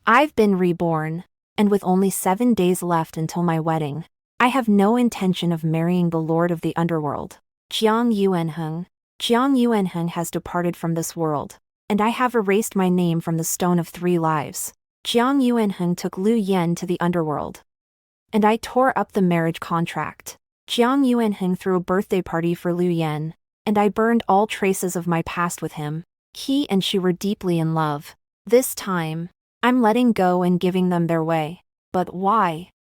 I've been reborn, and with only 7 days left until my wedding, I have no intention of marrying the Lord of the Underworld, Jiang Yuanheng. Jiang Yuanheng has departed from this world, and I have erased my name from the Stone of Three Lives. Jiang Yuanheng took Liu Yan to the Underworld, and I tore up the marriage contract. Jiang Yuanheng threw a birthday party for Liu Yan, and I burned all traces of my past with him. He and she were deeply in love. This time, I'm letting go and giving them their way. But why?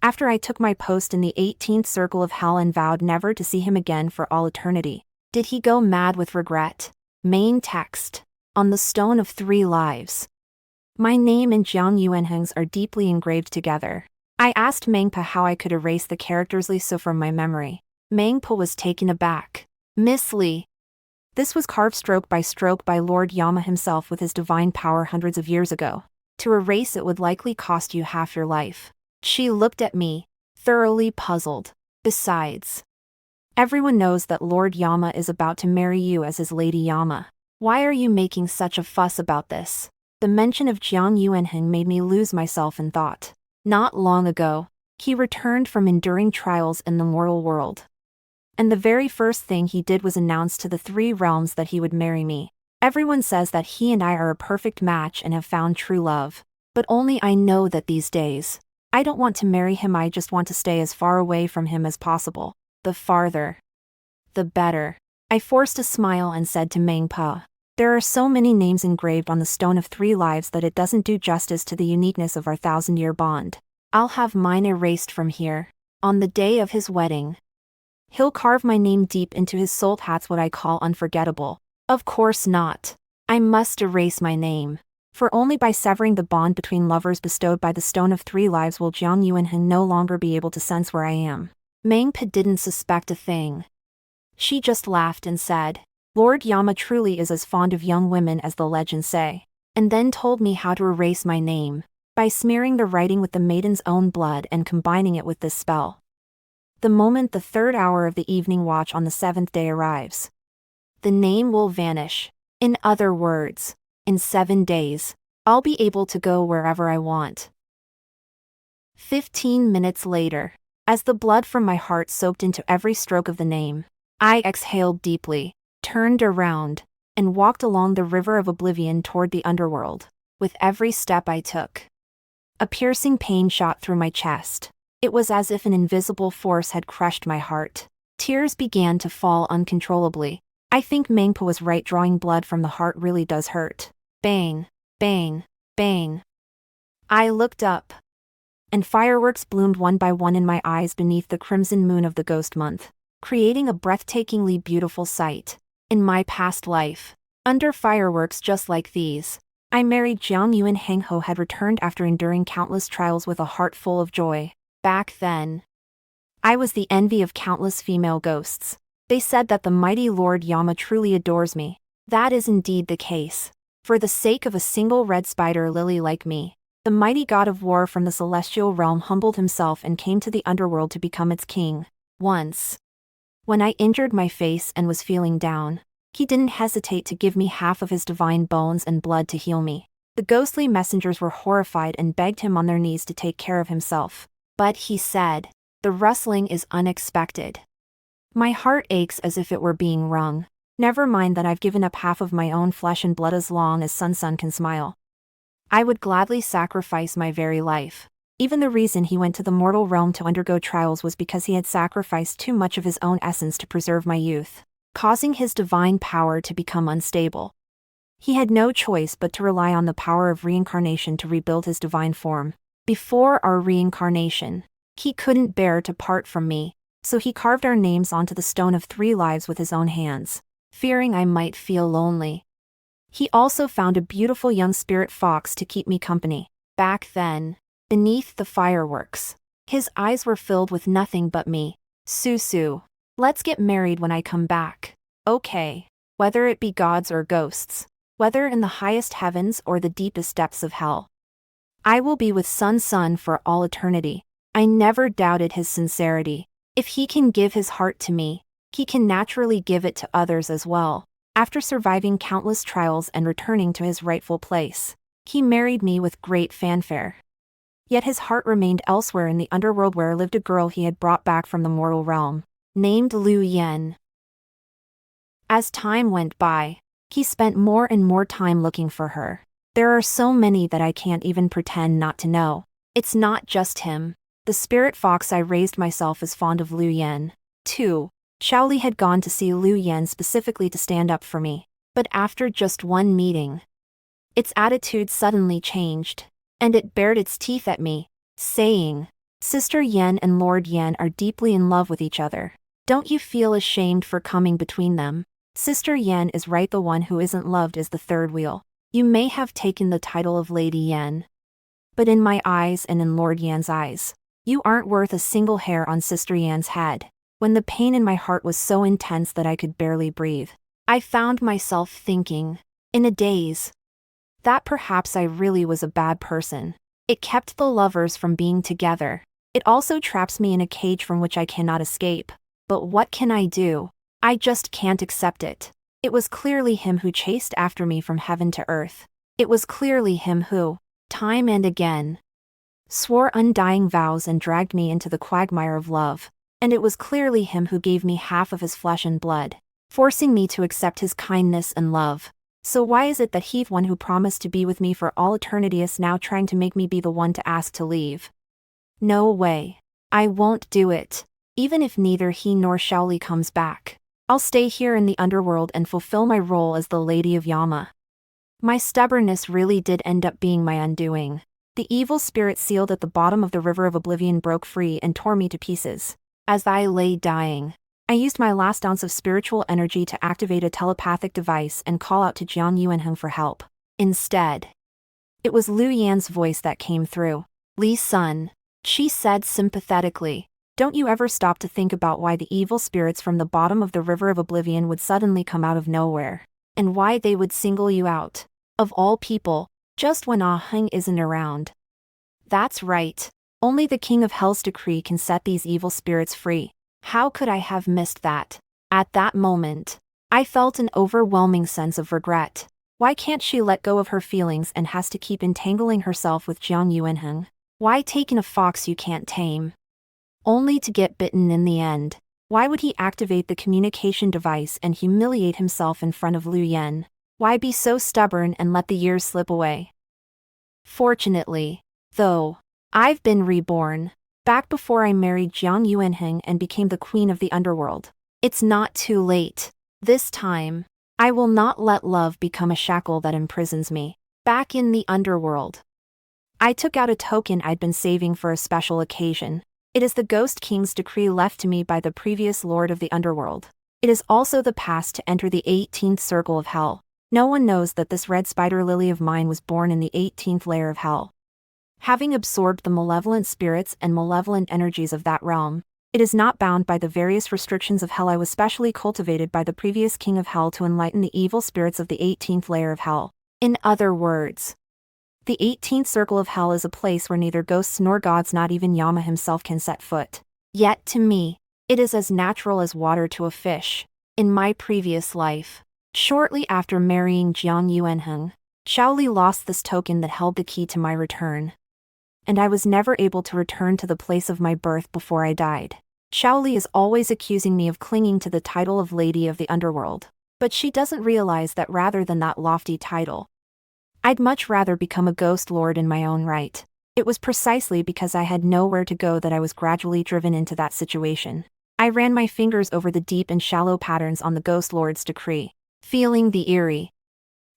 After I took my post in the 18th Circle of Hell and vowed never to see him again for all eternity, did he go mad with regret? Main text. On the Stone of Three Lives. My name and Jiang Yuanheng's are deeply engraved together. I asked Mengpa how I could erase the characters Li So from my memory. Mengpa was taken aback. Miss Li. This was carved stroke by Lord Yama himself with his divine power hundreds of years ago. To erase it would likely cost you half your life. She looked at me, thoroughly puzzled. Besides, everyone knows that Lord Yama is about to marry you as his Lady Yama. Why are you making such a fuss about this? The mention of Jiang Yuanheng made me lose myself in thought. Not long ago, he returned from enduring trials in the mortal world. And the very first thing he did was announce to the three realms that he would marry me. Everyone says that he and I are a perfect match and have found true love. But only I know that these days, I don't want to marry him. I just want to stay as far away from him as possible. The farther, the better. I forced a smile and said to Mengpa, there are so many names engraved on the Stone of Three Lives that it doesn't do justice to the uniqueness of our 1,000-year bond. I'll have mine erased from here. On the day of his wedding, he'll carve my name deep into his soul. That's what I call unforgettable. Of course not. I must erase my name. For only by severing the bond between lovers bestowed by the Stone of Three Lives will Jiang Yuanheng no longer be able to sense where I am. Mengpa didn't suspect a thing. She just laughed and said, Lord Yama truly is as fond of young women as the legends say, and then told me how to erase my name, by smearing the writing with the maiden's own blood and combining it with this spell. The moment the 3rd hour of the evening watch on the 7th day arrives, the name will vanish. In other words, in 7 days, I'll be able to go wherever I want. 15 minutes later, as the blood from my heart soaked into every stroke of the name, I exhaled deeply, turned around, and walked along the river of oblivion toward the underworld. With every step I took, a piercing pain shot through my chest. It was as if an invisible force had crushed my heart. Tears began to fall uncontrollably. I think Mengpa was right. Drawing blood from the heart really does hurt. Bang, bang, bang. I looked up, and fireworks bloomed one by one in my eyes beneath the crimson moon of the ghost month, creating a breathtakingly beautiful sight. In my past life, under fireworks just like these, I married Jiang Yuanheng, who had returned after enduring countless trials with a heart full of joy. Back then, I was the envy of countless female ghosts. They said that the mighty Lord Yama truly adores me. That is indeed the case. For the sake of a single red spider lily like me, the mighty god of war from the celestial realm humbled himself and came to the underworld to become its king. Once, when I injured my face and was feeling down, he didn't hesitate to give me half of his divine bones and blood to heal me. The ghostly messengers were horrified and begged him on their knees to take care of himself. But he said, the rustling is unexpected. My heart aches as if it were being wrung. Never mind that I've given up half of my own flesh and blood as long as Sun can smile. I would gladly sacrifice my very life. Even the reason he went to the mortal realm to undergo trials was because he had sacrificed too much of his own essence to preserve my youth, causing his divine power to become unstable. He had no choice but to rely on the power of reincarnation to rebuild his divine form. Before our reincarnation, he couldn't bear to part from me, so he carved our names onto the Stone of Three Lives with his own hands, fearing I might feel lonely. He also found a beautiful young spirit fox to keep me company. Back then, beneath the fireworks, his eyes were filled with nothing but me. Susu, let's get married when I come back. Okay. Whether it be gods or ghosts, whether in the highest heavens or the deepest depths of hell, I will be with Sun for all eternity. I never doubted his sincerity. If he can give his heart to me, he can naturally give it to others as well. After surviving countless trials and returning to his rightful place, He married me with great fanfare. Yet his heart remained elsewhere in the underworld, where lived a girl he had brought back from the mortal realm, named Lu Yan. As time went by, he spent more and more time looking for her. There are so many that I can't even pretend not to know. It's not just him. The spirit fox I raised myself is fond of Lu Yan, too. Xiaoli had gone to see Lu Yan specifically to stand up for me. But after just one meeting, its attitude suddenly changed, and it bared its teeth at me, saying, "Sister Yan and Lord Yan are deeply in love with each other. Don't you feel ashamed for coming between them? Sister Yan is right, the one who isn't loved is the third wheel. You may have taken the title of Lady Yan, but in my eyes and in Lord Yan's eyes, you aren't worth a single hair on Sister Yan's head." When the pain in my heart was so intense that I could barely breathe, I found myself thinking, in a daze, that perhaps I really was a bad person. It kept the lovers from being together. It also traps me in a cage from which I cannot escape. But what can I do? I just can't accept it. It was clearly him who chased after me from heaven to earth. It was clearly him who, time and again, swore undying vows and dragged me into the quagmire of love. And it was clearly him who gave me half of his flesh and blood, forcing me to accept his kindness and love. So why is it that he, one who promised to be with me for all eternity, is now trying to make me be the one to ask to leave? No way. I won't do it. Even if neither he nor Xiaoli comes back, I'll stay here in the underworld and fulfill my role as the Lady of Yama. My stubbornness really did end up being my undoing. The evil spirit sealed at the bottom of the river of oblivion broke free and tore me to pieces. As I lay dying, I used my last ounce of spiritual energy to activate a telepathic device and call out to Jiang Yuanheng for help. Instead, it was Lu Yan's voice that came through. "Li Sun," she said sympathetically, "don't you ever stop to think about why the evil spirits from the bottom of the river of oblivion would suddenly come out of nowhere? And why they would single you out, of all people, just when Ah Heng isn't around? That's right. Only the King of Hell's decree can set these evil spirits free. How could I have missed that?" At that moment, I felt an overwhelming sense of regret. Why can't she let go of her feelings and has to keep entangling herself with Jiang Yuanheng? Why take in a fox you can't tame, only to get bitten in the end? Why would he activate the communication device and humiliate himself in front of Lu Yan? Why be so stubborn and let the years slip away? Fortunately, though, I've been reborn, back before I married Jiang Yuanheng and became the queen of the underworld. It's not too late. This time, I will not let love become a shackle that imprisons me. Back in the underworld, I took out a token I'd been saving for a special occasion. It is the Ghost King's decree left to me by the previous lord of the underworld. It is also the pass to enter the 18th Circle of Hell. No one knows that this red spider lily of mine was born in the 18th layer of Hell. Having absorbed the malevolent spirits and malevolent energies of that realm, it is not bound by the various restrictions of Hell. I was specially cultivated by the previous King of Hell to enlighten the evil spirits of the 18th layer of Hell. In other words, the 18th Circle of Hell is a place where neither ghosts nor gods, not even Yama himself, can set foot. Yet to me, it is as natural as water to a fish. In my previous life, shortly after marrying Jiang Yuanheng, Xiaoli lost this token that held the key to my return, and I was never able to return to the place of my birth before I died. Xiaoli is always accusing me of clinging to the title of Lady of the Underworld, but she doesn't realize that rather than that lofty title, I'd much rather become a ghost lord in my own right. It was precisely because I had nowhere to go that I was gradually driven into that situation. I ran my fingers over the deep and shallow patterns on the ghost lord's decree, feeling the eerie,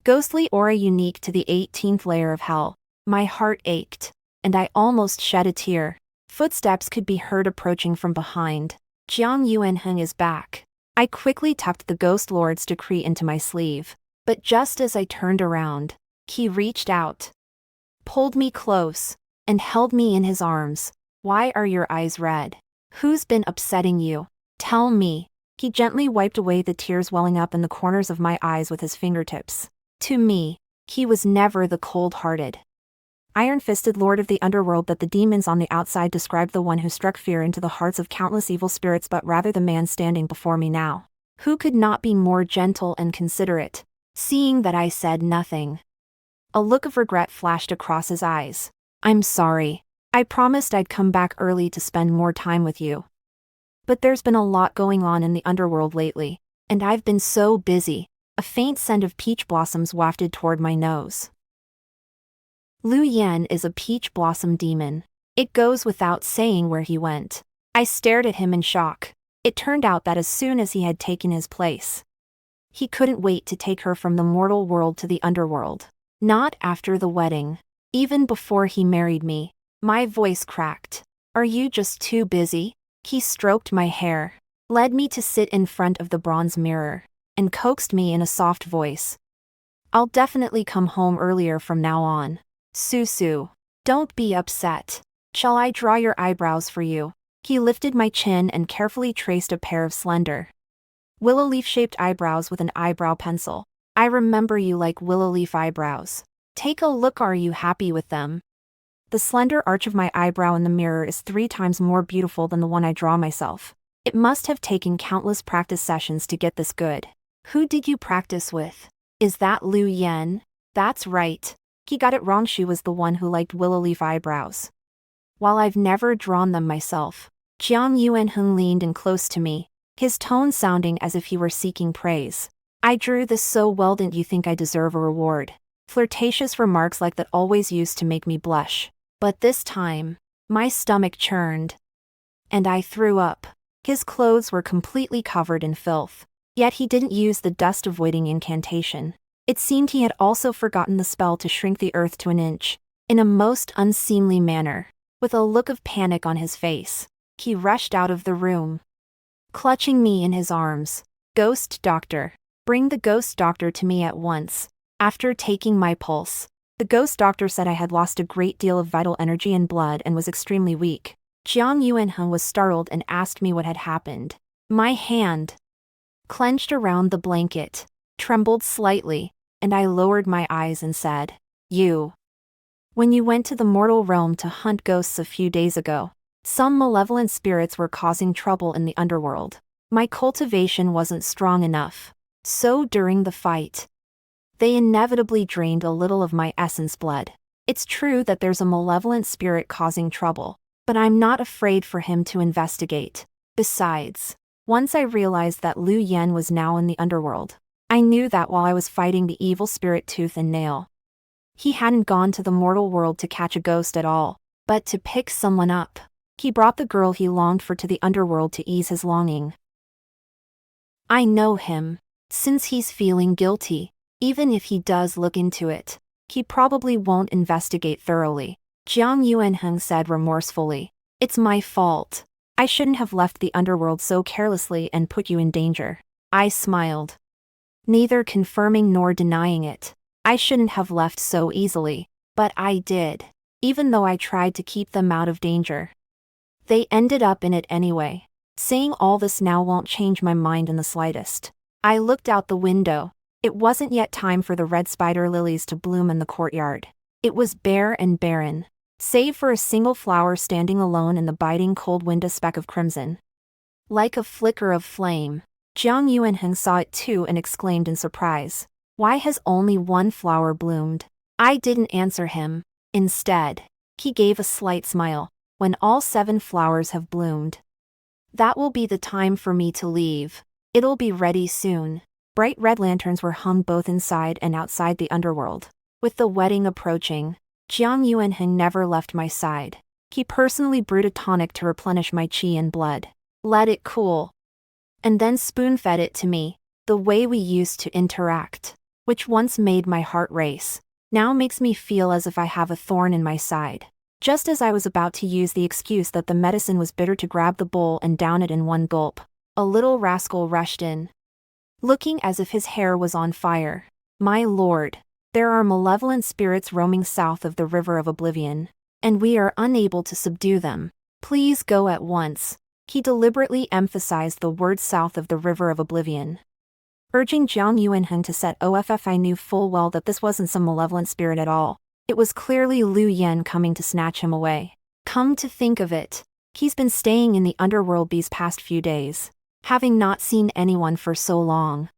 ghostly aura unique to the 18th layer of Hell. My heart ached, and I almost shed a tear. Footsteps could be heard approaching from behind. Jiang Yuanheng is back. I quickly tucked the Ghost Lord's decree into my sleeve, but just as I turned around, he reached out, pulled me close, and held me in his arms. "Why are your eyes red? Who's been upsetting you? Tell me." He gently wiped away the tears welling up in the corners of my eyes with his fingertips. To me, he was never the cold-hearted, iron-fisted lord of the underworld that the demons on the outside described, the one who struck fear into the hearts of countless evil spirits, but rather the man standing before me now, who could not be more gentle and considerate. Seeing that I said nothing, A look of regret flashed across his eyes. I'm sorry. I promised I'd come back early to spend more time with you. But there's been a lot going on in the underworld lately, and I've been so busy. A faint scent of peach blossoms wafted toward my nose. Lu Yan is a peach blossom demon. It goes without saying where he went. I stared at him in shock. It turned out that as soon as he had taken his place, he couldn't wait to take her from the mortal world to the underworld. Not after the wedding. Even before he married me. My voice cracked. Are you just too busy? He stroked my hair, led me to sit in front of the bronze mirror, and coaxed me in a soft voice. I'll definitely come home earlier from now on. Susu. Don't be upset. Shall I draw your eyebrows for you? He lifted my chin and carefully traced a pair of slender, willow leaf-shaped eyebrows with an eyebrow pencil. I remember you like willow leaf eyebrows. Take a look, are you happy with them? The slender arch of my eyebrow in the mirror is 3 times more beautiful than the one I draw myself. It must have taken countless practice sessions to get this good. Who did you practice with? Is that Lu Yan? That's right. He got it wrong, she was the one who liked willow leaf eyebrows. While I've never drawn them myself. Jiang Yuanheng leaned in close to me, his tone sounding as if he were seeking praise. I drew this so well, didn't you think I deserve a reward? Flirtatious remarks like that always used to make me blush. But this time, my stomach churned. And I threw up. His clothes were completely covered in filth. Yet he didn't use the dust-avoiding incantation. It seemed he had also forgotten the spell to shrink the earth to an inch, in a most unseemly manner. With a look of panic on his face, he rushed out of the room, clutching me in his arms. Ghost doctor. Bring the ghost doctor to me at once. After taking my pulse, the ghost doctor said I had lost a great deal of vital energy and blood and was extremely weak. Jiang Yuanheng was startled and asked me what had happened. My hand, clenched around the blanket, trembled slightly, and I lowered my eyes and said, When you went to the mortal realm to hunt ghosts a few days ago, some malevolent spirits were causing trouble in the underworld. My cultivation wasn't strong enough. So during the fight, they inevitably drained a little of my essence blood. It's true that there's a malevolent spirit causing trouble, but I'm not afraid for him to investigate. Besides, once I realized that Lu Yan was now in the underworld, I knew that while I was fighting the evil spirit tooth and nail, he hadn't gone to the mortal world to catch a ghost at all, but to pick someone up. He brought the girl he longed for to the underworld to ease his longing. I know him. Since he's feeling guilty, even if he does look into it, he probably won't investigate thoroughly. Jiang Yuanheng said remorsefully. It's my fault. I shouldn't have left the underworld so carelessly and put you in danger. I smiled, neither confirming nor denying it. I shouldn't have left so easily, but I did. Even though I tried to keep them out of danger, they ended up in it anyway. Saying all this now won't change my mind in the slightest. I looked out the window. It wasn't yet time for the red spider lilies to bloom in the courtyard. It was bare and barren, save for a single flower standing alone in the biting cold wind, a speck of crimson, like a flicker of flame. Jiang Yuanheng saw it too and exclaimed in surprise. Why has only one flower bloomed? I didn't answer him. Instead, he gave a slight smile. When all 7 flowers have bloomed, that will be the time for me to leave. It'll be ready soon. Bright red lanterns were hung both inside and outside the underworld. With the wedding approaching, Jiang Yuanheng never left my side. He personally brewed a tonic to replenish my qi and blood, let it cool, and then spoon-fed it to me. The way we used to interact, which once made my heart race, now makes me feel as if I have a thorn in my side. Just as I was about to use the excuse that the medicine was bitter to grab the bowl and down it in one gulp, a little rascal rushed in, looking as if his hair was on fire. My lord, there are malevolent spirits roaming south of the River of Oblivion, and we are unable to subdue them. Please go at once. He deliberately emphasized the word south of the River of Oblivion, urging Jiang Yuanheng to set off. I knew full well that this wasn't some malevolent spirit at all. It was clearly Lu Yan coming to snatch him away. Come to think of it, he's been staying in the underworld these past few days, having not seen anyone for so long.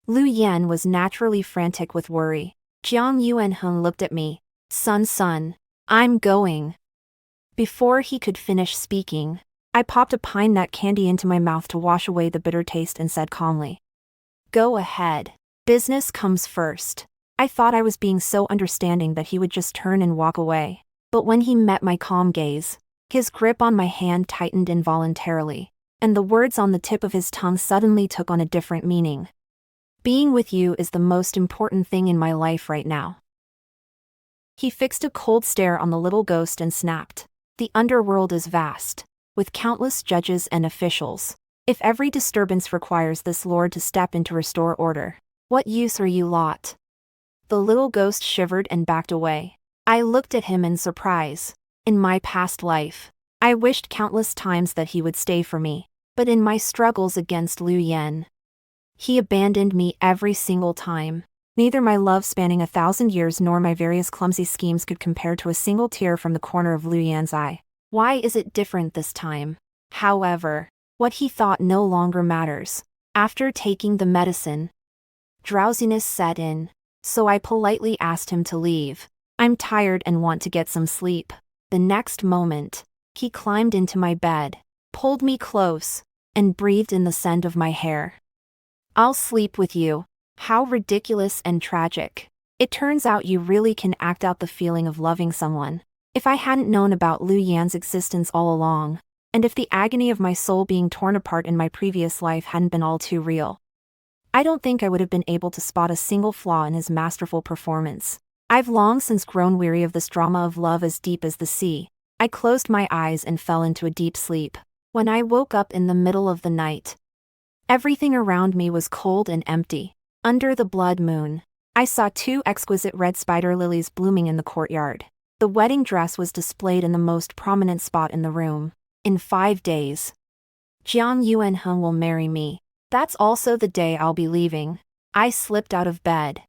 Lu Yan was naturally frantic with worry. Jiang Yuanheng looked at me. Son, I'm going. Before he could finish speaking, I popped a pine nut candy into my mouth to wash away the bitter taste and said calmly, "Go ahead. Business comes first." I thought I was being so understanding that he would just turn and walk away. But when he met my calm gaze, his grip on my hand tightened involuntarily, and the words on the tip of his tongue suddenly took on a different meaning. "Being with you is the most important thing in my life right now." He fixed a cold stare on the little ghost and snapped, "The underworld is vast, with countless judges and officials. If every disturbance requires this lord to step in to restore order, what use are you lot?" The little ghost shivered and backed away. I looked at him in surprise. In my past life, I wished countless times that he would stay for me, but in my struggles against Liu Yan, he abandoned me every single time. Neither my love spanning 1,000 years nor my various clumsy schemes could compare to a single tear from the corner of Liu Yan's eye. Why is it different this time? However, what he thought no longer matters. After taking the medicine, drowsiness set in, so I politely asked him to leave. "I'm tired and want to get some sleep." The next moment, he climbed into my bed, pulled me close, and breathed in the scent of my hair. "I'll sleep with you." How ridiculous and tragic. It turns out you really can act out the feeling of loving someone. If I hadn't known about Liu Yan's existence all along, and if the agony of my soul being torn apart in my previous life hadn't been all too real, I don't think I would have been able to spot a single flaw in his masterful performance. I've long since grown weary of this drama of love as deep as the sea. I closed my eyes and fell into a deep sleep. When I woke up in the middle of the night, everything around me was cold and empty. Under the blood moon, I saw 2 exquisite red spider lilies blooming in the courtyard. The wedding dress was displayed in the most prominent spot in the room. In 5 days, Jiang Yuanheng will marry me. That's also the day I'll be leaving. I slipped out of bed,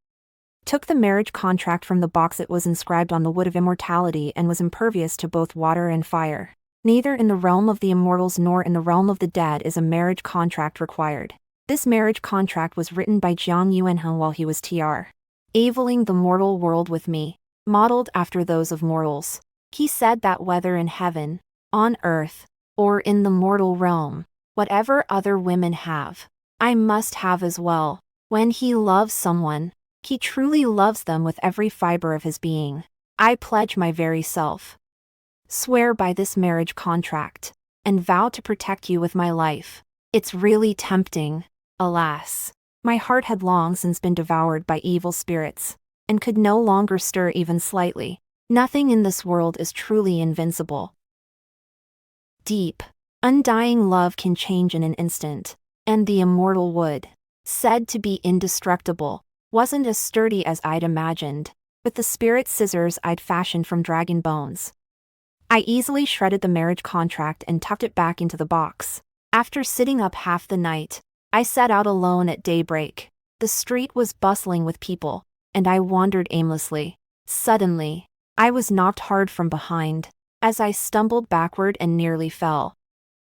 took the marriage contract from the box it was inscribed on the wood of immortality and was impervious to both water and fire. Neither in the realm of the immortals nor in the realm of the dead is a marriage contract required. This marriage contract was written by Jiang Yuanheng while he was traveling the mortal world with me, modeled after those of mortals. He said that whether in heaven, on earth, or in the mortal realm, whatever other women have, I must have as well. When he loves someone, he truly loves them with every fiber of his being. I pledge my very self, swear by this marriage contract, and vow to protect you with my life. It's really tempting. Alas, my heart had long since been devoured by evil spirits, and could no longer stir even slightly. Nothing in this world is truly invincible. Deep, undying love can change in an instant, and the immortal wood, said to be indestructible, wasn't as sturdy as I'd imagined. With the spirit scissors I'd fashioned from dragon bones, I easily shredded the marriage contract and tucked it back into the box. After sitting up half the night, I set out alone at daybreak. The street was bustling with people, and I wandered aimlessly. Suddenly, I was knocked hard from behind, as I stumbled backward and nearly fell.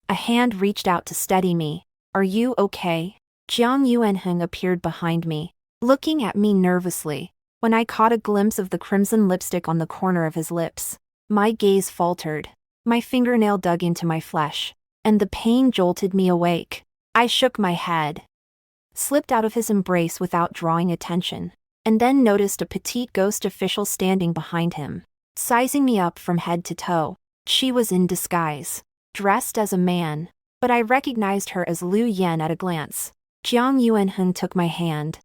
A hand reached out to steady me. "Are you okay?" Jiang Yuanheng appeared behind me, looking at me nervously. When I caught a glimpse of the crimson lipstick on the corner of his lips, my gaze faltered. My fingernail dug into my flesh, and the pain jolted me awake. I shook my head, slipped out of his embrace without drawing attention, and then noticed a petite ghost official standing behind him, sizing me up from head to toe. She was in disguise, dressed as a man, but I recognized her as Liu Yan at a glance. Jiang Yuanheng took my hand,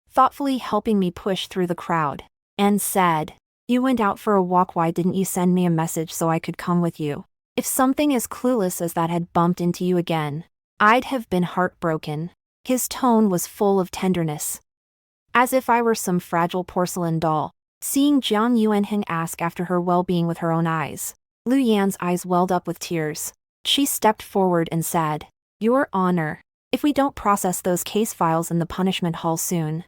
thoughtfully helping me push through the crowd, and said, "You went out for a walk. Why didn't you send me a message so I could come with you? If something as clueless as that had bumped into you again, I'd have been heartbroken." His tone was full of tenderness, as if I were some fragile porcelain doll. Seeing Jiang Yuanheng ask after her well-being with her own eyes, Liu Yan's eyes welled up with tears. She stepped forward and said, "Your Honor, if we don't process those case files in the punishment hall soon,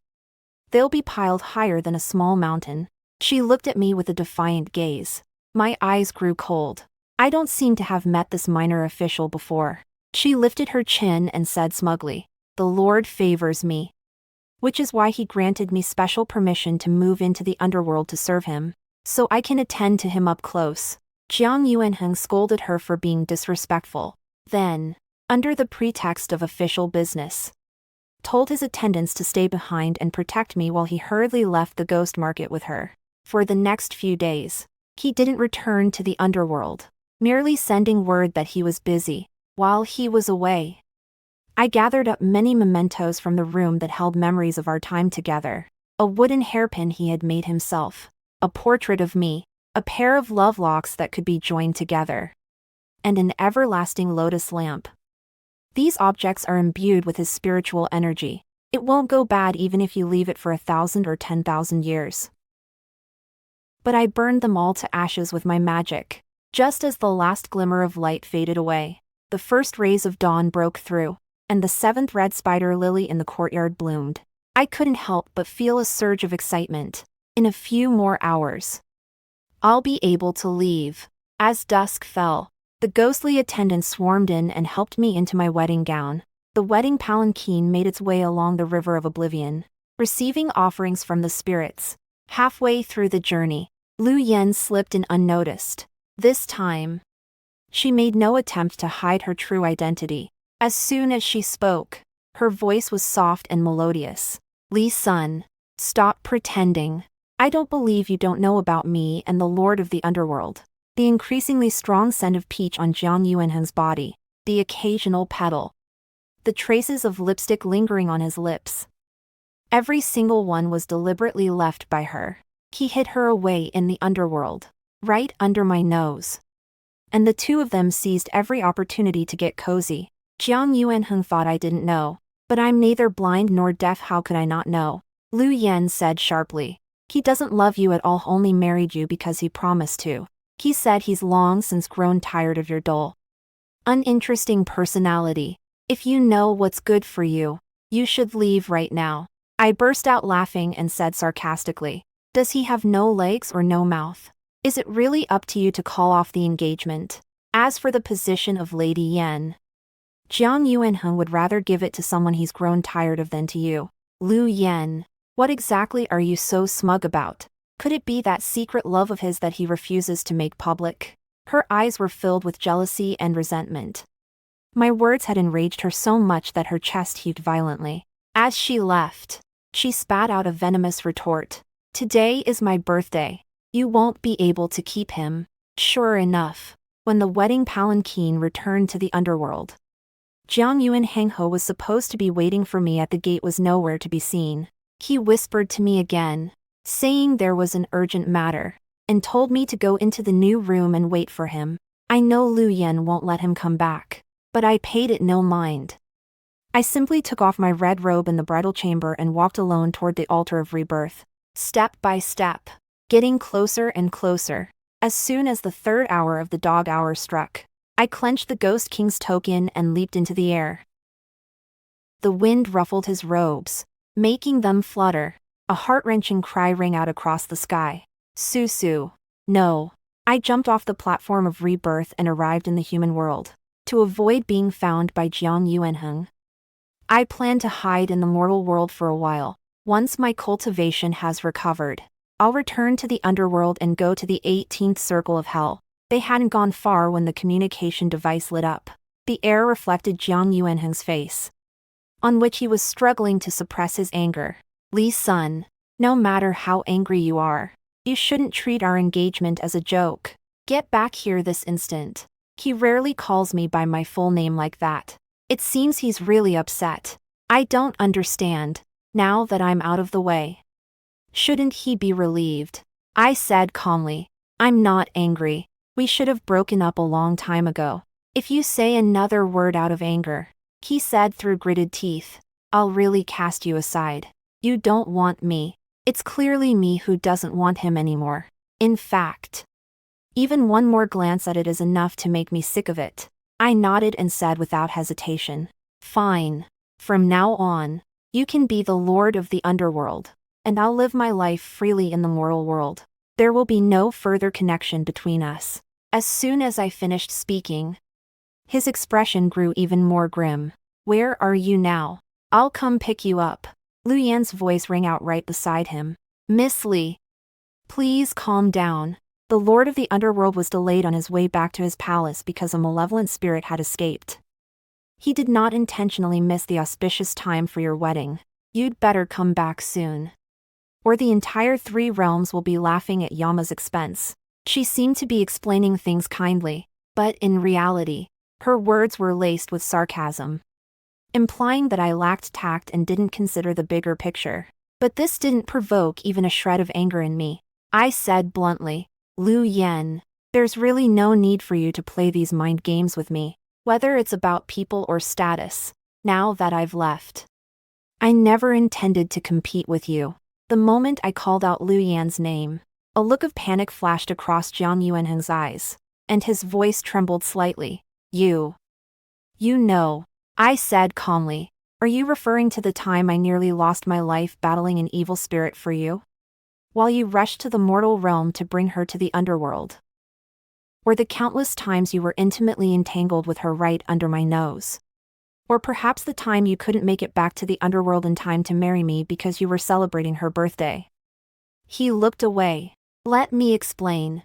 they'll be piled higher than a small mountain." She looked at me with a defiant gaze. My eyes grew cold. I don't seem to have met this minor official before. She lifted her chin and said smugly, "The Lord favors me." which is why he granted me special permission to move into the underworld to serve him, so I can attend to him up close. Jiang Yuanheng scolded her for being disrespectful. Then, under the pretext of official business, told his attendants to stay behind and protect me while he hurriedly left the ghost market with her. For the next few days, he didn't return to the underworld, merely sending word that he was busy. While he was away, I gathered up many mementos from the room that held memories of our time together. A wooden hairpin he had made himself, a portrait of me, a pair of love locks that could be joined together, and an everlasting lotus lamp. These objects are imbued with his spiritual energy. It won't go bad even if you leave it for 1,000 or 10,000 years. But I burned them all to ashes with my magic. Just as the last glimmer of light faded away, the first rays of dawn broke through, and the 7th red spider lily in the courtyard bloomed. I couldn't help but feel a surge of excitement. In a few more hours, I'll be able to leave. As dusk fell, the ghostly attendants swarmed in and helped me into my wedding gown. The wedding palanquin made its way along the river of oblivion, receiving offerings from the spirits. Halfway through the journey, Lu Yen slipped in unnoticed. This time, she made no attempt to hide her true identity. As soon as she spoke, her voice was soft and melodious. Li Sun, stop pretending. I don't believe you don't know about me and the Lord of the Underworld. The increasingly strong scent of peach on Jiang Yuanheng's body, the occasional petal, the traces of lipstick lingering on his lips. Every single one was deliberately left by her. He hid her away in the underworld, right under my nose. And the two of them seized every opportunity to get cozy. Jiang Yuanheng thought I didn't know, but I'm neither blind nor deaf, how could I not know? Lu Yen said sharply. He doesn't love you at all, only married you because he promised to. He said he's long since grown tired of your dull, uninteresting personality. If you know what's good for you, you should leave right now. I burst out laughing and said sarcastically, does he have no legs or no mouth? Is it really up to you to call off the engagement? As for the position of Lady Yen, Jiang Yuanheng would rather give it to someone he's grown tired of than to you. Lu Yen, what exactly are you so smug about? Could it be that secret love of his that he refuses to make public? Her eyes were filled with jealousy and resentment. My words had enraged her so much that her chest heaved violently. As she left, she spat out a venomous retort. Today is my birthday. You won't be able to keep him. Sure enough, when the wedding palanquin returned to the underworld, Jiang Yuanheng was supposed to be waiting for me at the gate was nowhere to be seen. He whispered to me again, saying there was an urgent matter, and told me to go into the new room and wait for him. I know Lu Yen won't let him come back, but I paid it no mind. I simply took off my red robe in the bridal chamber and walked alone toward the altar of rebirth, step by step, getting closer and closer. As soon as the 3rd hour of the dog hour struck, I clenched the Ghost King's token and leaped into the air. The wind ruffled his robes, making them flutter. A heart-wrenching cry rang out across the sky. Susu. No. I jumped off the platform of rebirth and arrived in the human world, to avoid being found by Jiang Yuanheng. I plan to hide in the mortal world for a while. Once my cultivation has recovered, I'll return to the underworld and go to the 18th Circle of Hell. They hadn't gone far when the communication device lit up. The air reflected Jiang Yuanheng's face, on which he was struggling to suppress his anger. Li Sun, no matter how angry you are, you shouldn't treat our engagement as a joke. Get back here this instant. He rarely calls me by my full name like that. It seems he's really upset. I don't understand, now that I'm out of the way. Shouldn't he be relieved? I said calmly. I'm not angry. We should have broken up a long time ago. If you say another word out of anger, he said through gritted teeth, I'll really cast you aside. You don't want me. It's clearly me who doesn't want him anymore. In fact, even one more glance at it is enough to make me sick of it. I nodded and said without hesitation, fine. From now on, you can be the Lord of the Underworld, and I'll live my life freely in the mortal world. There will be no further connection between us. As soon as I finished speaking, his expression grew even more grim. Where are you now? I'll come pick you up. Lu Yan's voice rang out right beside him. Miss Li. Please calm down. The Lord of the Underworld was delayed on his way back to his palace because a malevolent spirit had escaped. He did not intentionally miss the auspicious time for your wedding. You'd better come back soon, or the entire 3 realms will be laughing at Yama's expense. She seemed to be explaining things kindly, but in reality, her words were laced with sarcasm, implying that I lacked tact and didn't consider the bigger picture. But this didn't provoke even a shred of anger in me. I said bluntly, Lu Yan, there's really no need for you to play these mind games with me, whether it's about people or status, now that I've left. I never intended to compete with you. The moment I called out Lu Yan's name, a look of panic flashed across Jiang Yuanheng's eyes, and his voice trembled slightly. You know, I said calmly, are you referring to the time I nearly lost my life battling an evil spirit for you? While you rushed to the mortal realm to bring her to the underworld? Or the countless times you were intimately entangled with her right under my nose? Or perhaps the time you couldn't make it back to the underworld in time to marry me because you were celebrating her birthday? He looked away. Let me explain.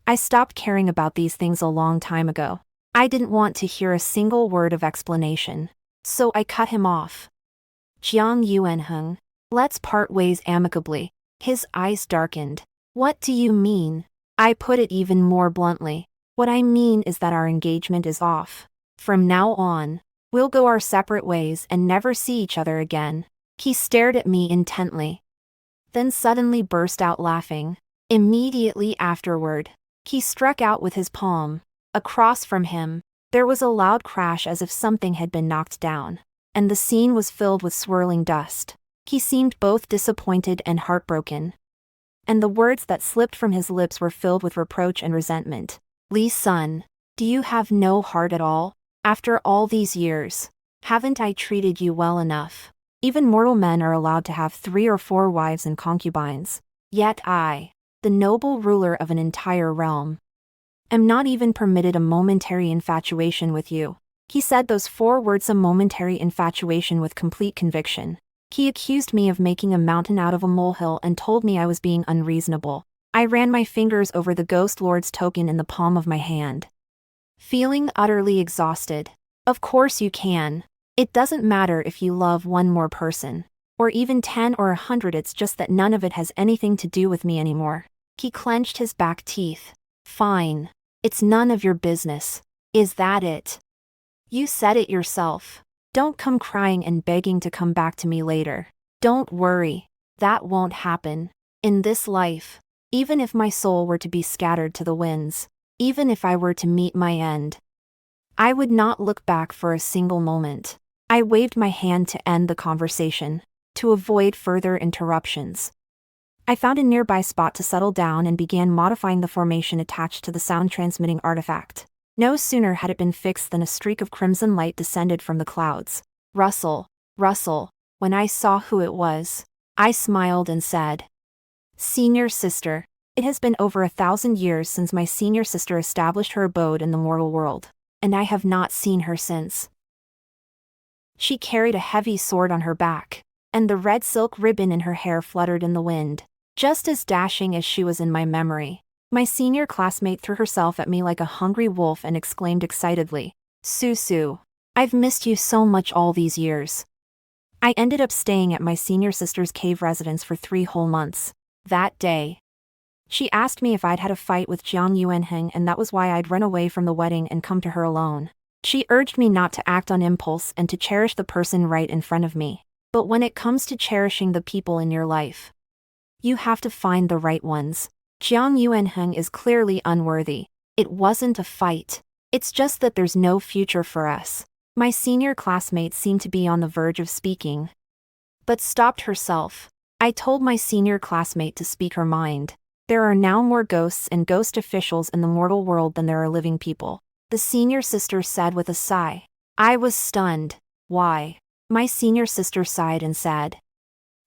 I stopped caring about these things a long time ago. I didn't want to hear a single word of explanation, so I cut him off. Jiang Yuanheng, let's part ways amicably. His eyes darkened. What do you mean? I put it even more bluntly. What I mean is that our engagement is off. From now on, we'll go our separate ways and never see each other again. He stared at me intently, then suddenly burst out laughing. Immediately afterward, he struck out with his palm. Across from him, there was a loud crash as if something had been knocked down, and the scene was filled with swirling dust. He seemed both disappointed and heartbroken, and the words that slipped from his lips were filled with reproach and resentment. Li's son, do you have no heart at all? After all these years, haven't I treated you well enough? Even mortal men are allowed to have 3 or 4 wives and concubines. Yet I, the noble ruler of an entire realm, am not even permitted a momentary infatuation with you. He said those 4 words, a momentary infatuation, with complete conviction. He accused me of making a mountain out of a molehill and told me I was being unreasonable. I ran my fingers over the Ghost Lord's token in the palm of my hand, feeling utterly exhausted. Of course you can. It doesn't matter if you love one more person, or even 10 or 100, it's just that none of it has anything to do with me anymore. He clenched his back teeth. Fine. It's none of your business. Is that it? You said it yourself. Don't come crying and begging to come back to me later. Don't worry. That won't happen. In this life, even if my soul were to be scattered to the winds, even if I were to meet my end, I would not look back for a single moment. I waved my hand to end the conversation, to avoid further interruptions. I found a nearby spot to settle down and began modifying the formation attached to the sound-transmitting artifact. No sooner had it been fixed than a streak of crimson light descended from the clouds. Rustle, rustle. When I saw who it was, I smiled and said, Senior sister. It has been over 1,000 years since my senior sister established her abode in the mortal world, and I have not seen her since. She carried a heavy sword on her back, and the red silk ribbon in her hair fluttered in the wind, just as dashing as she was in my memory. My senior classmate threw herself at me like a hungry wolf and exclaimed excitedly, Susu, I've missed you so much all these years. I ended up staying at my senior sister's cave residence for 3 whole months. That day, she asked me if I'd had a fight with Jiang Yuanheng and that was why I'd run away from the wedding and come to her alone. She urged me not to act on impulse and to cherish the person right in front of me. But when it comes to cherishing the people in your life, you have to find the right ones. Jiang Yuanheng is clearly unworthy. It wasn't a fight. It's just that there's no future for us. My senior classmate seemed to be on the verge of speaking, but stopped herself. I told my senior classmate to speak her mind. There are now more ghosts and ghost officials in the mortal world than there are living people, the senior sister said with a sigh. I was stunned. Why? My senior sister sighed and said,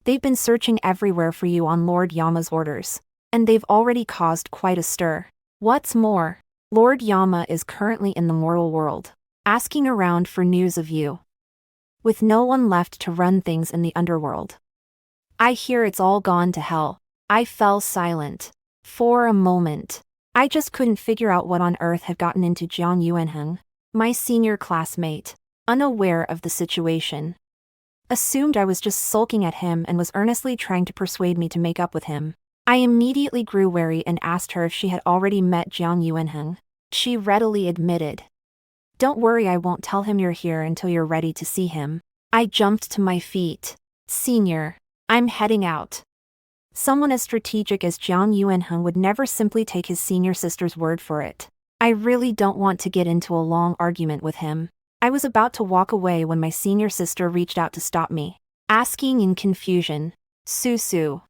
They've been searching everywhere for you on Lord Yama's orders, and they've already caused quite a stir. What's more, Lord Yama is currently in the mortal world, asking around for news of you. with no one left to run things in the underworld. I hear it's all gone to hell. I fell silent. For a moment. I just couldn't figure out what on earth had gotten into Jiang Yuanheng, my senior classmate, unaware of the situation. Assumed I was just sulking at him and was earnestly trying to persuade me to make up with him. I immediately grew wary and asked her if she had already met Jiang Yuanheng. She readily admitted. Don't worry, I won't tell him you're here until you're ready to see him. I jumped to my feet. Senior, I'm heading out. Someone as strategic as Jiang Yuanheng would never simply take his senior sister's word for it. I really don't want to get into a long argument with him. I was about to walk away when my senior sister reached out to stop me, asking in confusion, Susu,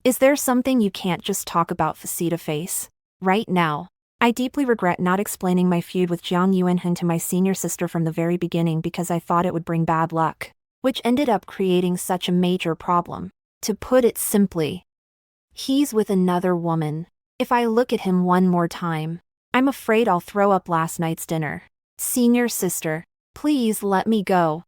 is there something you can't just talk about face to face? Right now. I deeply regret not explaining my feud with Jiang Yuanheng to my senior sister from the very beginning because I thought it would bring bad luck, which ended up creating such a major problem. To put it simply, he's with another woman. If I look at him one more time, I'm afraid I'll throw up last night's dinner. Senior sister, please let me go.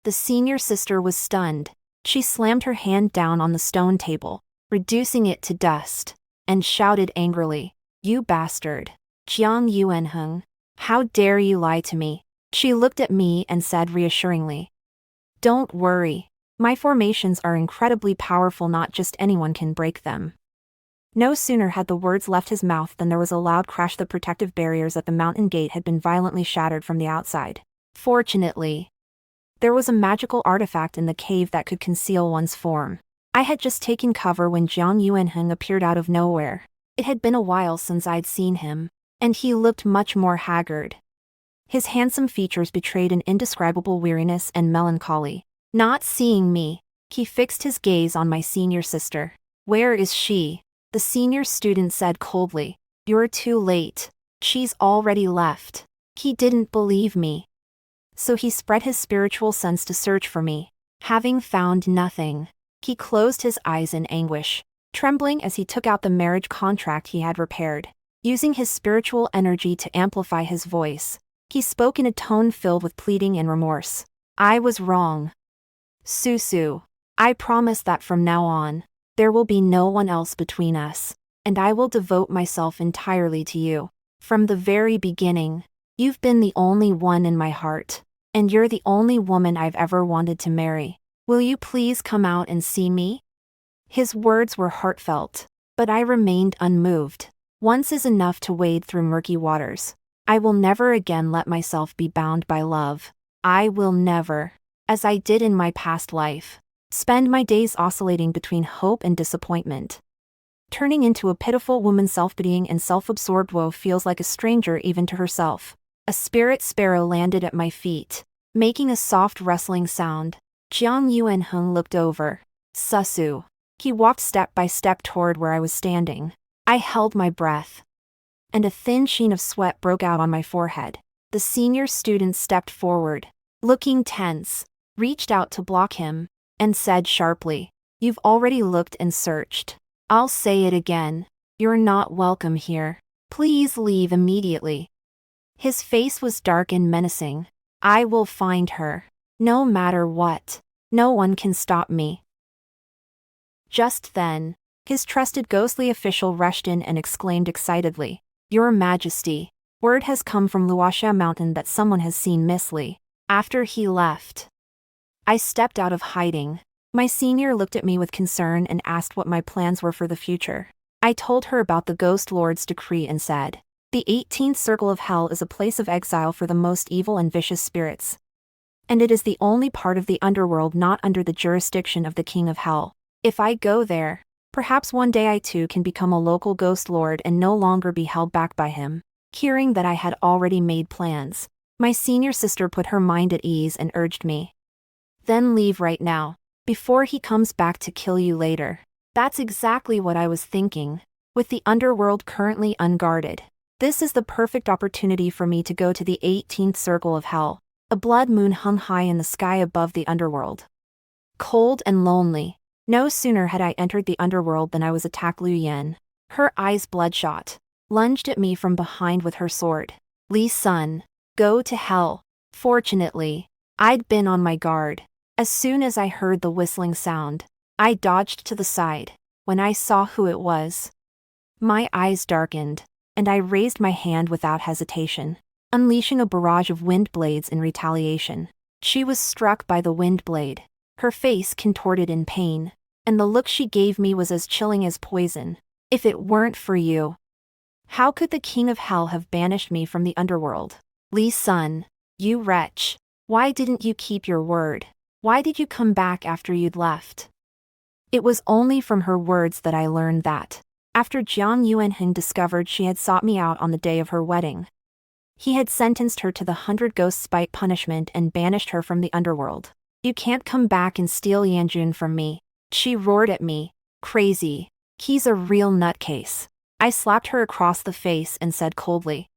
The senior sister was stunned. She slammed her hand down on the stone table, reducing it to dust, and shouted angrily, You bastard. Jiang Yuanheng, how dare you lie to me? She looked at me and said reassuringly, Don't worry. My formations are incredibly powerful, not just anyone can break them. No sooner had the words left his mouth than there was a loud crash. The protective barriers at the mountain gate had been violently shattered from the outside. Fortunately, there was a magical artifact in the cave that could conceal one's form. I had just taken cover when Jiang Yuanheng appeared out of nowhere. It had been a while since I'd seen him, and he looked much more haggard. His handsome features betrayed an indescribable weariness and melancholy. Not seeing me, he fixed his gaze on my senior sister. Where is she? The senior student said coldly, You're too late. She's already left. He didn't believe me. So he spread his spiritual sense to search for me. Having found nothing, he closed his eyes in anguish, trembling as he took out the marriage contract he had repaired. Using his spiritual energy to amplify his voice, he spoke in a tone filled with pleading and remorse. I was wrong. Susu, I promise that from now on, there will be no one else between us, and I will devote myself entirely to you. From the very beginning, you've been the only one in my heart, and you're the only woman I've ever wanted to marry. Will you please come out and see me? His words were heartfelt, but I remained unmoved. Once is enough to wade through murky waters. I will never again let myself be bound by love. I will never, as I did in my past life, spend my days oscillating between hope and disappointment. Turning into a pitiful woman, self-pitying and self-absorbed woe feels like a stranger even to herself. A spirit sparrow landed at my feet, making a soft rustling sound. Jiang Yuanheng looked over. Susu. He walked step by step toward where I was standing. I held my breath, and a thin sheen of sweat broke out on my forehead. The senior student stepped forward, looking tense, reached out to block him, and said sharply, You've already looked and searched. I'll say it again. You're not welcome here. Please leave immediately. His face was dark and menacing. I will find her. No matter what. No one can stop me. Just then, his trusted ghostly official rushed in and exclaimed excitedly, Your Majesty, word has come from Luoxia Mountain that someone has seen Miss Li. After he left, I stepped out of hiding. My senior looked at me with concern and asked what my plans were for the future. I told her about the Ghost Lord's decree and said, The 18th Circle of Hell is a place of exile for the most evil and vicious spirits. And it is the only part of the underworld not under the jurisdiction of the King of Hell. If I go there, perhaps one day I too can become a local Ghost Lord and no longer be held back by him. Hearing that I had already made plans, my senior sister put her mind at ease and urged me. Then leave right now, before he comes back to kill you later. That's exactly what I was thinking. With the underworld currently unguarded, this is the perfect opportunity for me to go to the 18th Circle of Hell. A blood moon hung high in the sky above the underworld. Cold and lonely. No sooner had I entered the underworld than I was attacked. Lu Yan, her eyes bloodshot, lunged at me from behind with her sword. Li's son, go to hell. Fortunately, I'd been on my guard. As soon as I heard the whistling sound, I dodged to the side. When I saw who it was, my eyes darkened, and I raised my hand without hesitation, unleashing a barrage of wind blades in retaliation. She was struck by the wind blade, her face contorted in pain, and the look she gave me was as chilling as poison. If it weren't for you, how could the king of hell have banished me from the underworld? Li Sun, you wretch. Why didn't you keep your word? Why did you come back after you'd left? It was only from her words that I learned that, after Jiang Yuanheng discovered she had sought me out on the day of her wedding, he had sentenced her to the 100 Ghost Spite punishment and banished her from the underworld. You can't come back and steal Yanjun from me. She roared at me. Crazy. He's a real nutcase. I slapped her across the face and said coldly,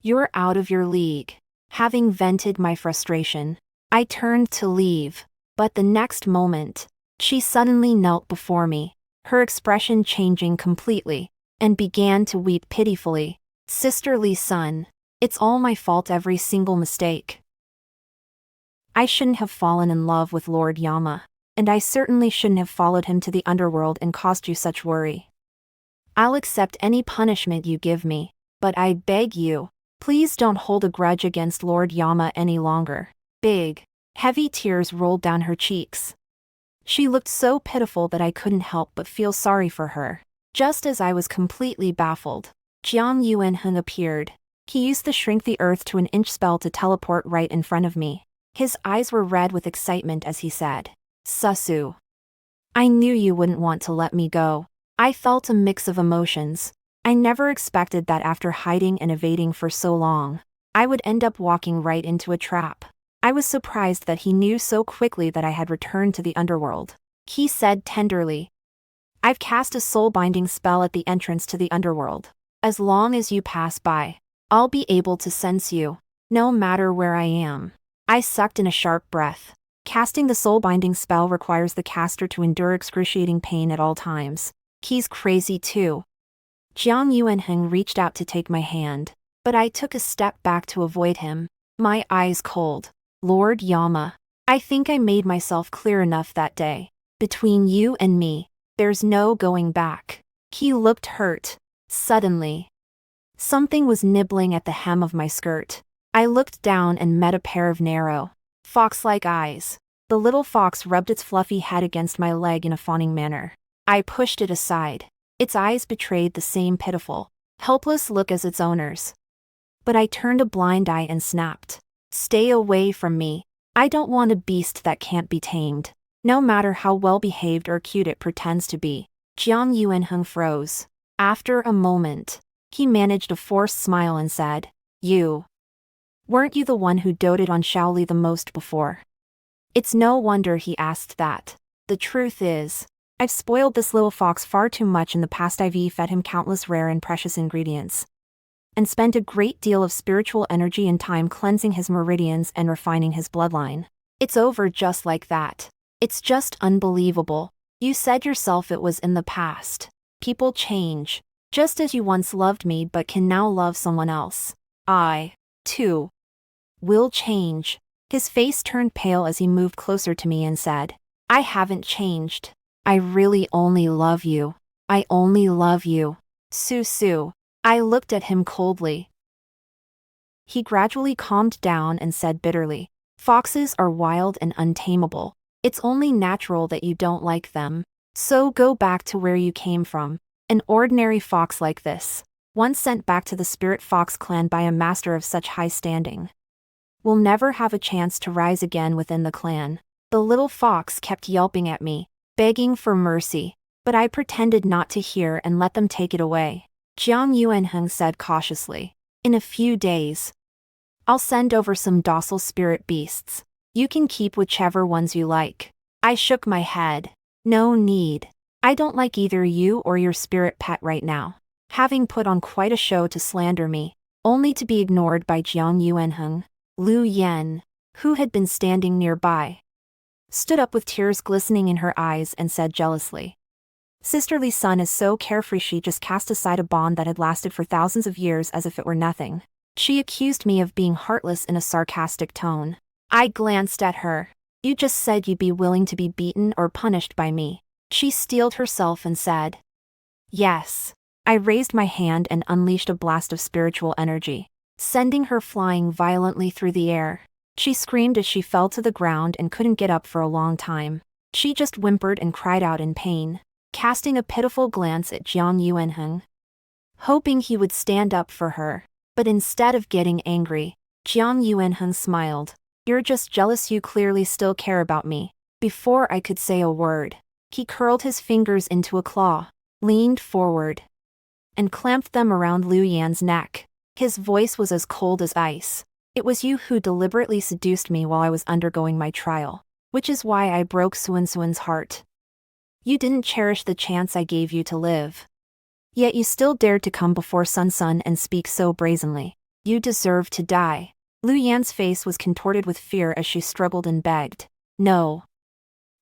"You're out of your league." Having vented my frustration, I turned to leave, but the next moment, she suddenly knelt before me, her expression changing completely, and began to weep pitifully. Sister Li Sun, it's all my fault, every single mistake. I shouldn't have fallen in love with Lord Yama, and I certainly shouldn't have followed him to the underworld and caused you such worry. I'll accept any punishment you give me, but I beg you, please don't hold a grudge against Lord Yama any longer. Big, heavy tears rolled down her cheeks. She looked so pitiful that I couldn't help but feel sorry for her. Just as I was completely baffled, Jiang Yuanheng appeared. He used the shrink the earth to an inch spell to teleport right in front of me. His eyes were red with excitement as he said, "Susu, I knew you wouldn't want to let me go." I felt a mix of emotions. I never expected that after hiding and evading for so long, I would end up walking right into a trap. I was surprised that he knew so quickly that I had returned to the underworld. He said tenderly, "I've cast a soul-binding spell at the entrance to the underworld. As long as you pass by, I'll be able to sense you, no matter where I am." I sucked in a sharp breath. Casting the soul-binding spell requires the caster to endure excruciating pain at all times. He's crazy too. Jiang Yuanheng reached out to take my hand, but I took a step back to avoid him, my eyes cold. "Lord Yama, I think I made myself clear enough that day. Between you and me, there's no going back." He looked hurt. Suddenly, something was nibbling at the hem of my skirt. I looked down and met a pair of narrow, fox-like eyes. The little fox rubbed its fluffy head against my leg in a fawning manner. I pushed it aside. Its eyes betrayed the same pitiful, helpless look as its owner's. But I turned a blind eye and snapped, "Stay away from me. I don't want a beast that can't be tamed, no matter how well-behaved or cute it pretends to be." Jiang Yuanheng froze. After a moment, he managed a forced smile and said, Weren't you the one who doted on Shaoli the most before?" It's no wonder he asked that. The truth is, I've spoiled this little fox far too much in the past. I've fed him countless rare and precious ingredients, and spent a great deal of spiritual energy and time cleansing his meridians and refining his bloodline. It's over just like that. It's just unbelievable. You said yourself it was in the past. People change, just as you once loved me but can now love someone else. I, too, will change. His face turned pale as he moved closer to me and said, "I haven't changed. I really only love you. I only love you. Su." I looked at him coldly. He gradually calmed down and said bitterly, "Foxes are wild and untamable. It's only natural that you don't like them. So go back to where you came from. An ordinary fox like this, once sent back to the spirit fox clan by a master of such high standing, will never have a chance to rise again within the clan." The little fox kept yelping at me, begging for mercy, but I pretended not to hear and let them take it away. Jiang Yuanheng said cautiously, "In a few days, I'll send over some docile spirit beasts. You can keep whichever ones you like." I shook my head. "No need. I don't like either you or your spirit pet right now." Having put on quite a show to slander me, only to be ignored by Jiang Yuanheng, Lu Yan, who had been standing nearby, stood up with tears glistening in her eyes and said jealously, "Sister Li Sun is so carefree, she just cast aside a bond that had lasted for thousands of years as if it were nothing." She accused me of being heartless in a sarcastic tone. I glanced at her. You just said you'd be willing to be beaten or punished by me. She steeled herself and said, yes. I raised my hand and unleashed a blast of spiritual energy, sending her flying violently through the air. She screamed as she fell to the ground and couldn't get up for a long time. She just whimpered and cried out in pain, casting a pitiful glance at Jiang Yuanheng, hoping he would stand up for her. But instead of getting angry, Jiang Yuanheng smiled. You're just jealous. You clearly still care about me. Before I could say a word, he curled his fingers into a claw, leaned forward, and clamped them around Liu Yan's neck. His voice was as cold as ice. It was you who deliberately seduced me while I was undergoing my trial, which is why I broke Suan's heart. You didn't cherish the chance I gave you to live. Yet you still dared to come before Sun and speak so brazenly. You deserve to die. Liu Yan's face was contorted with fear as she struggled and begged. No.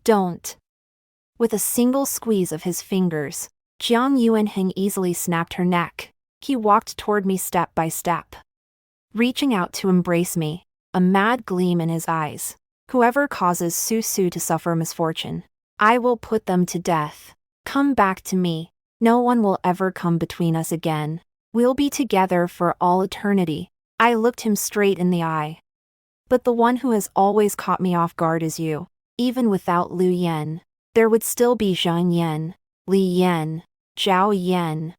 Don't. With a single squeeze of his fingers, Jiang Yuanheng easily snapped her neck. He walked toward me step by step, reaching out to embrace me, a mad gleam in his eyes. Whoever causes Su to suffer misfortune, I will put them to death. Come back to me. No one will ever come between us again. We'll be together for all eternity. I looked him straight in the eye. But the one who has always caught me off guard is you. Even without Liu Yan, there would still be Zhang Yan, Li Yan, Zhao Yan.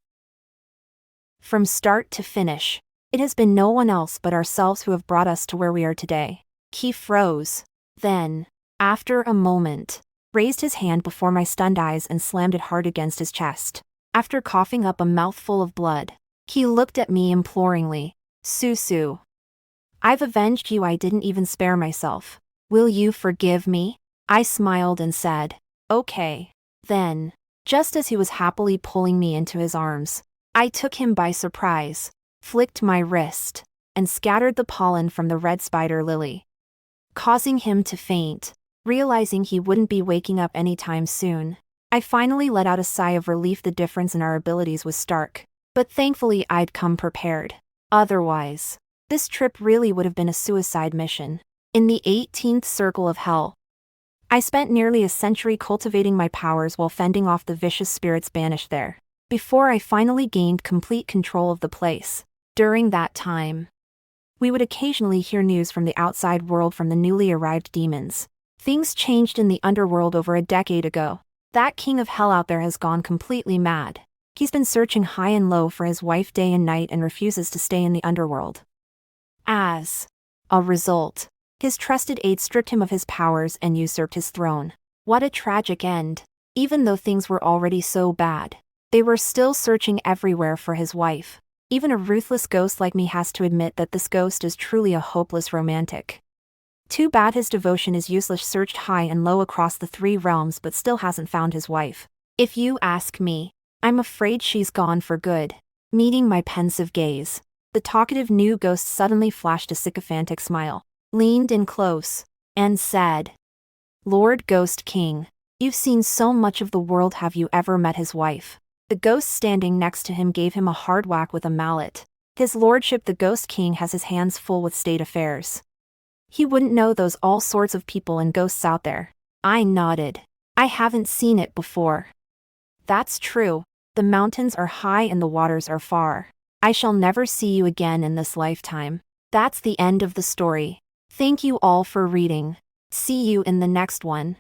From start to finish, it has been no one else but ourselves who have brought us to where we are today. He froze. Then, after a moment, raised his hand before my stunned eyes and slammed it hard against his chest. After coughing up a mouthful of blood, he looked at me imploringly. Su. I've avenged you. I didn't even spare myself. Will you forgive me? I smiled and said, okay. Then, just as he was happily pulling me into his arms, I took him by surprise, flicked my wrist, and scattered the pollen from the red spider lily, causing him to faint. Realizing he wouldn't be waking up anytime soon, I finally let out a sigh of relief. The difference in our abilities was stark, but thankfully I'd come prepared. Otherwise, this trip really would have been a suicide mission. In the 18th Circle of Hell, I spent nearly a century cultivating my powers while fending off the vicious spirits banished there, before I finally gained complete control of the place. During that time, we would occasionally hear news from the outside world from the newly arrived demons. Things changed in the underworld over a decade ago. That king of hell out there has gone completely mad. He's been searching high and low for his wife day and night and refuses to stay in the underworld. As a result, his trusted aide stripped him of his powers and usurped his throne. What a tragic end. Even though things were already so bad, they were still searching everywhere for his wife. Even a ruthless ghost like me has to admit that this ghost is truly a hopeless romantic. Too bad his devotion is useless. Searched high and low across the 3 realms but still hasn't found his wife. If you ask me, I'm afraid she's gone for good. Meeting my pensive gaze, the talkative new ghost suddenly flashed a sycophantic smile, leaned in close, and said, Lord Ghost King, you've seen so much of the world. Have you ever met his wife? The ghost standing next to him gave him a hard whack with a mallet. His lordship the Ghost King has his hands full with state affairs. He wouldn't know those all sorts of people and ghosts out there. I nodded. I haven't seen it before. That's true. The mountains are high and the waters are far. I shall never see you again in this lifetime. That's the end of the story. Thank you all for reading. See you in the next one.